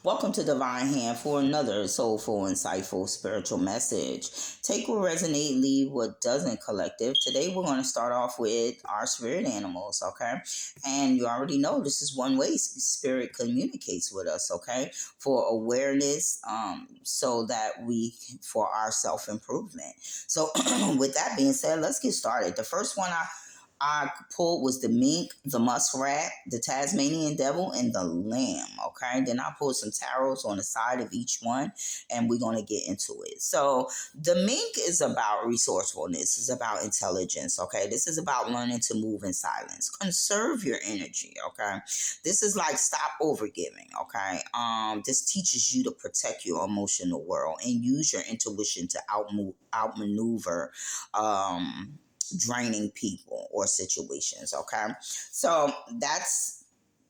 Welcome to Divine Hand for another soulful, insightful, spiritual message. Take what resonate, leave what doesn't, collective. Today we're going to start off with our spirit animals, okay? And you already know this is one way spirit communicates with us, okay? For awareness, so that for our self-improvement. So with that being said, let's get started. The first one I pulled was the mink, the muskrat, the Tasmanian devil, and the lamb. Okay. Then I pulled some tarots on the side of each one, and we're going to get into it. So the mink is about resourcefulness, it's about intelligence. Okay. This is about learning to move in silence. Conserve your energy. Okay. This is like stop overgiving. Okay. This teaches you to protect your emotional world and use your intuition to outmaneuver draining people or situations. Okay, so that's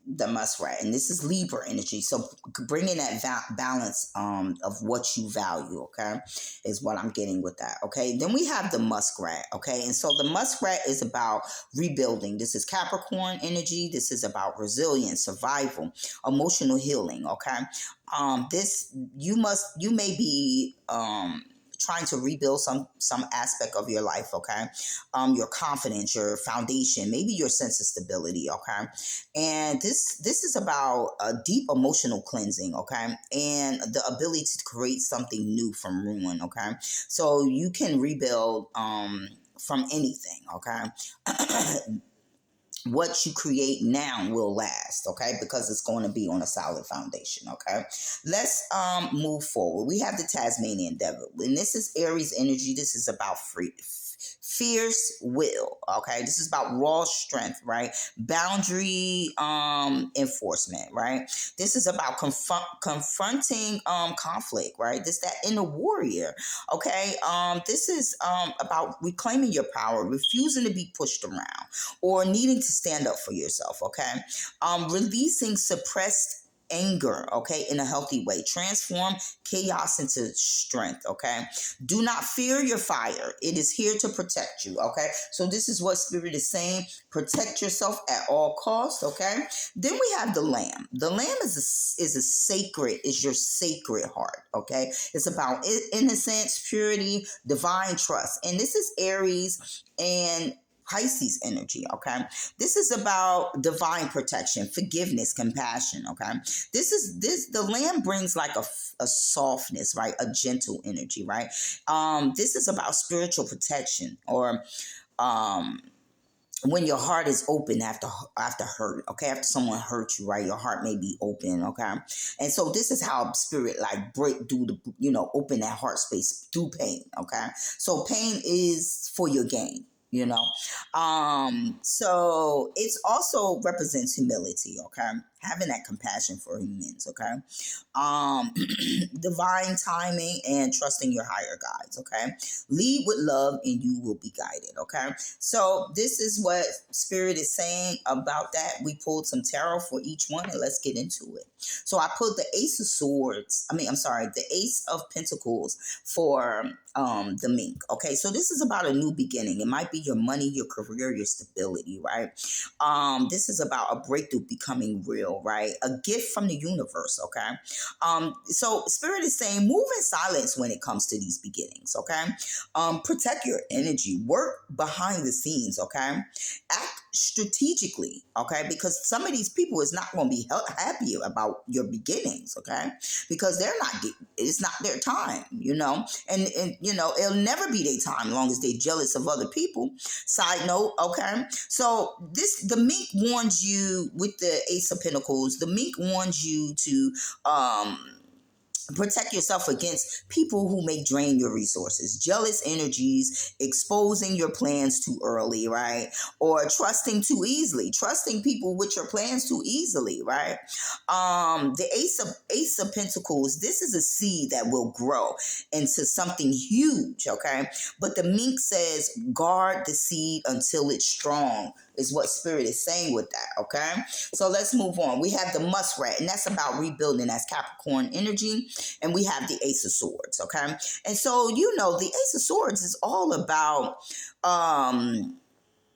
the muskrat, and this is Libra energy. So bringing that balance of what you value, okay, is what I'm getting with that. Okay, then we have the muskrat. Okay, and so the muskrat is about rebuilding. This is Capricorn energy. This is about resilience, survival, emotional healing. Okay, this you may be trying to rebuild some aspect of your life. Okay, your confidence, your foundation, maybe your sense of stability. Okay, and this is about a deep emotional cleansing. Okay, and the ability to create something new from ruin. Okay, so you can rebuild from anything. Okay. What you create now will last, okay, because it's going to be on a solid foundation. Okay, let's move forward. We have the Tasmanian devil, and this is Aries energy. This is about fierce will. Okay, this is about raw strength, right? Boundary enforcement, right? This is about confronting conflict, right? This that inner warrior. Okay, this is about reclaiming your power, refusing to be pushed around, or needing to stand up for yourself. Okay, releasing suppressed anger, okay, in a healthy way. Transform chaos into strength. Okay, do not fear your fire, it is here to protect you. Okay, so this is what spirit is saying: protect yourself at all costs. Okay, then we have the lamb. The lamb is your sacred heart. Okay, it's about innocence, purity, divine trust, and this is Aries and Pisces energy. Okay, this is about divine protection, forgiveness, compassion. Okay, the lamb brings like a softness, right? A gentle energy, right? This is about spiritual protection, or when your heart is open after hurt. Okay, after someone hurt you, right? Your heart may be open. Okay, and so this is how spirit like break do the open that heart space through pain. Okay, so pain is for your gain. So it's also represents humility. Okay, having that compassion for humans. Okay, um, divine timing and trusting your higher guides. Okay, lead with love and you will be guided. Okay, so this is what spirit is saying about that. We pulled some tarot for each one, and let's get into it. So I put the Ace of Swords. The Ace of Pentacles for the mink. Okay, so this is about a new beginning. It might be your money, your career, your stability, right? This is about a breakthrough becoming real, right? A gift from the universe. Okay, so spirit is saying move in silence when it comes to these beginnings. Okay, protect your energy, work behind the scenes. Okay, act strategically. Okay, because some of these people is not going to be happy about your beginnings. Okay, because it's not their time. And it'll never be their time as long as they're jealous of other people. Side note. Okay, so the mink warns you with the Ace of Pentacles. The mink warns you to protect yourself against people who may drain your resources, jealous energies, exposing your plans too early, right? Or trusting people with your plans too easily, right? The Ace of Pentacles, this is a seed that will grow into something huge. Okay, but the mink says guard the seed until it's strong, is what spirit is saying with that. Okay, so let's move on. We have the muskrat, and that's about rebuilding. That's Capricorn energy. And we have the Ace of Swords. Okay, and so the Ace of Swords is all about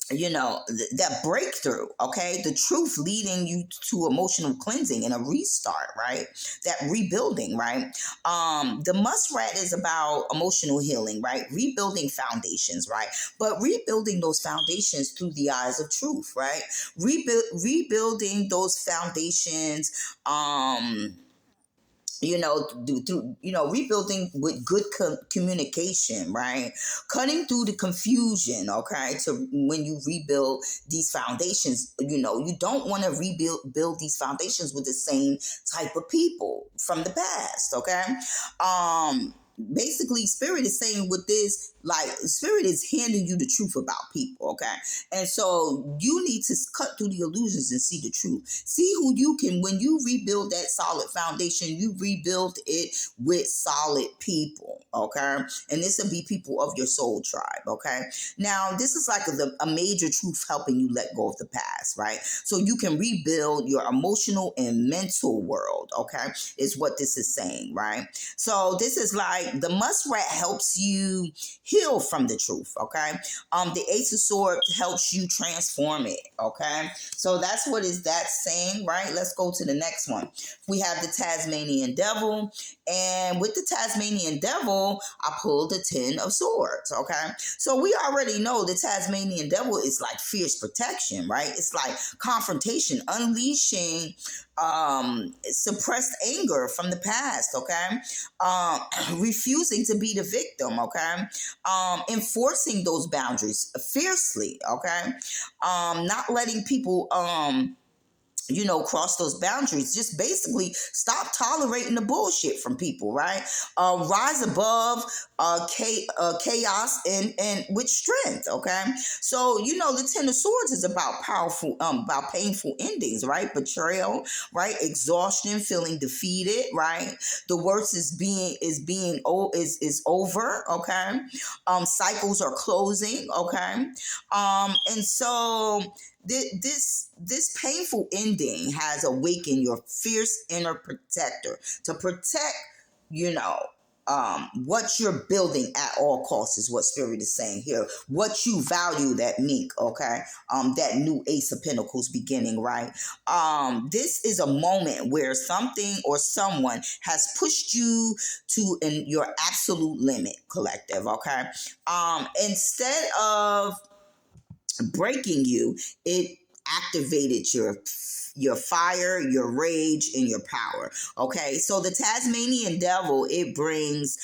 that breakthrough, okay, the truth leading you to emotional cleansing and a restart, right, that rebuilding, right. The muskrat is about emotional healing, right, rebuilding foundations, right, but rebuilding those foundations through the eyes of truth, right. Rebuilding those foundations, through rebuilding with good communication, right, cutting through the confusion, okay, to when you rebuild these foundations, you don't want to build these foundations with the same type of people from the past, okay. Basically, spirit is saying with this, like, spirit is handing you the truth about people, okay, and so you need to cut through the illusions and see the truth. See who you can, when you rebuild that solid foundation, you rebuild it with solid people, okay? And this will be people of your soul tribe, okay? Now, this is like a major truth helping you let go of the past, right? So you can rebuild your emotional and mental world, okay? Is what this is saying, right? So this is like the muskrat helps you heal from the truth, okay? The Ace of Swords helps you transform it, okay? So that's what is that saying, right? Let's go to the next one. We have the Tasmanian Devil, and with the Tasmanian Devil, I pulled the Ten of Swords, okay? So we already know the Tasmanian Devil is like fierce protection, right? It's like confrontation, unleashing suppressed anger from the past, okay? Refusing to be the victim, okay? Enforcing those boundaries fiercely, okay? Not letting people cross those boundaries. Just basically stop tolerating the bullshit from people, right? Rise above chaos and with strength, okay? So, the Ten of Swords is about about painful endings, right? Betrayal, right? Exhaustion, feeling defeated, right? The worst is over, okay? Cycles are closing, okay? And so this painful ending has awakened your fierce inner protector to protect, what you're building at all costs is what spirit is saying here. What you value, that mink, okay? That new Ace of Pentacles beginning, right? This is a moment where something or someone has pushed you to your absolute limit, collective, okay? Instead of breaking you, it activated your fire, your rage, and your power. Okay, so the Tasmanian Devil, it brings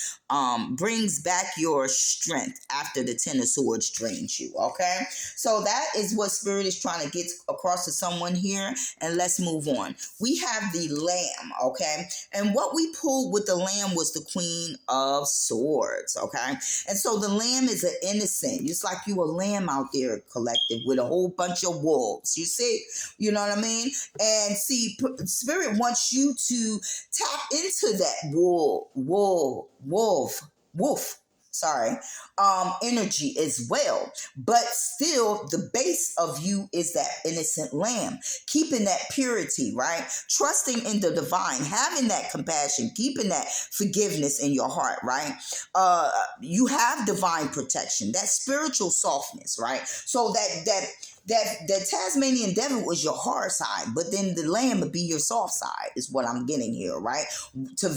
back your strength after the Ten of Swords drains you. Okay, so that is what spirit is trying to get across to someone here. And let's move on. We have the Lamb. Okay, and what we pulled with the Lamb was the Queen of Swords. Okay, and so the Lamb is an innocent. It's like you a lamb out there, collective, with a whole bunch of wolves. You see, you know what I mean? And see, spirit wants you to tap into that wolf, sorry, energy as well. But still, the base of you is that innocent lamb, keeping that purity, right? Trusting in the divine, having that compassion, keeping that forgiveness in your heart, right? You have divine protection, that spiritual softness, right? So that Tasmanian Devil was your hard side, but then the Lamb would be your soft side, is what I'm getting here, right? To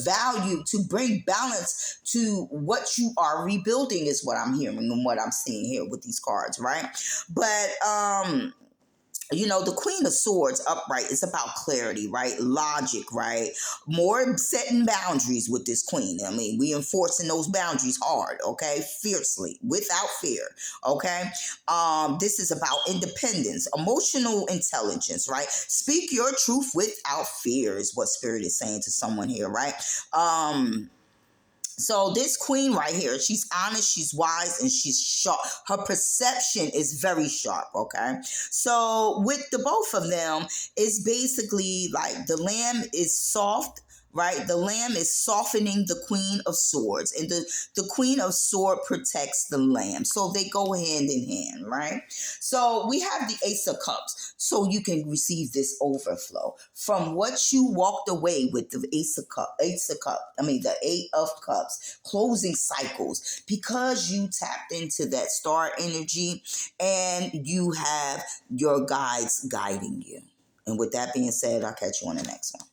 bring balance to what you are rebuilding is what I'm hearing and what I'm seeing here with these cards, right? But the Queen of Swords upright is about clarity, right? Logic, right? More setting boundaries with this queen. I mean, we enforcing those boundaries hard, okay? Fiercely, without fear, okay? This is about independence, emotional intelligence, right? Speak your truth without fear is what spirit is saying to someone here, right? So this queen right here, she's honest, she's wise, and she's sharp. Her perception is very sharp, okay? So with the both of them, it's basically like the Lamb is soft, right? The lamb is softening the queen of swords, and the queen of sword protects the lamb. So they go hand in hand, right? So we have the ace of cups, so you can receive this overflow from what you walked away with. The the 8 of cups, closing cycles, because you tapped into that star energy and you have your guides guiding you. And with that being said, I'll catch you on the next one.